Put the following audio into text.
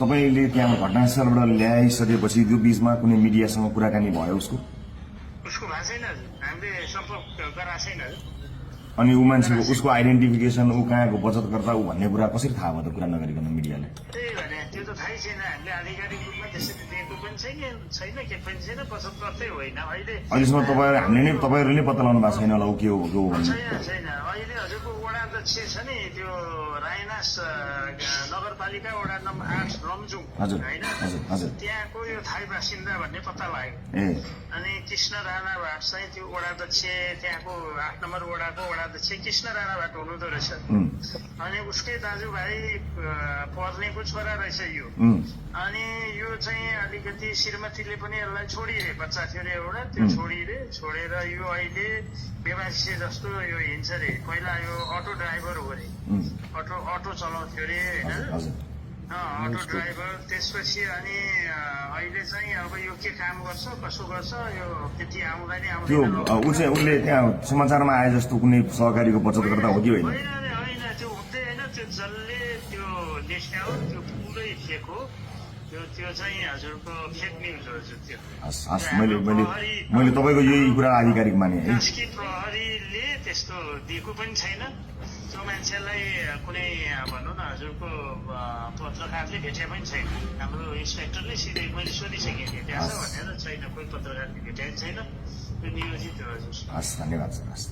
तपाईँले त्यहाँ घटनास्थलबाट ल्याइसकेपछि त्यो बीचमा कुनै मिडियासँग कुराकानी भयो उसको उसको भएको छैन हजुर हामीले सम्पर्क गराएको छैन हजुर अनि ऊ मान्छेको उसको आइडेन्टिफिकेसन ऊ कहाँको बचतकर्ता ऊ भन्ने कुरा कसरी थाहा भयो त कुरा नगरिकन मिडियाले त्यही भने त्यो त थाहै छैन हामीले आधिकारिक रूपमा त्यसरी दिएको पनि छैन के पनि छैन बचतकर्तै होइन अहिले अहिलेसम्म तपाईँहरूले नै पत्ता लगाउनु भएको छैन होला ऊ के हो भन्ने छैन अहिले हजुरको वडा अध्यक्ष छ नि त्यो रायनास नगरपालिका वडा नम्बर 8 रम्जुङ हजुर होइन हजुर हजुर त्यहाँको यो थाई बासिन्दा भन्ने पत्ता लाग्यो ए अनि कृष्ण राणा भाट चाहिँ त्यो वडा अध्यक्ष त्यहाँको 8 नम्बर वडाको वडा अध्यक्ष कृष्ण राणा भाट हुनुहुँदो रहेछ अनि उसकै दाजुभाइ पर्नेको छोरा रहेछ यो अनि यो चाहिँ अलिकति श्रीमतीले पनि यसलाई छोडिदिए बच्चा थियो अरे एउटा त्यो छोडेर यो अहिले बेवासी जस्तो यो हिँड्छ अरे पहिला यो अटो ड्राइभर हो अरे अटो चलाउँथ्यो अरे होइन अटो ड्राइभर त्यसपछि अनि अहिले चाहिँ अब यो के काम गर्छ कसो गर्छ यो त्यति आउँदैन उसले त्यहाँ समाचारमा आए जस्तो कुनै सहकारीको बचतकर्ता हो कि होइन होइन त्यो हुँदै होइन त्यो जसले त्यो लेख्या हो त्यो पुरै फेक हो त्यो चाहिँ हजुरको फेक न्युज हो हजुर त्यो मैले तपाईँको यही कुरा आधिकारिक माने है कि प्रहरीले त्यस्तो दिएको पनि छैन त्यो मान्छेलाई कुनै भनौँ न हजुरको पत्रकारले भेटे पनि छैन हाम्रो इन्सपेक्टरले सिधै मैले सोधिसकेँ भेटेको छ भनेर छैन कोही पत्रकारले भेटेको छैन त्यो नियोजित हो हजुर हस् धन्यवाद सर हस्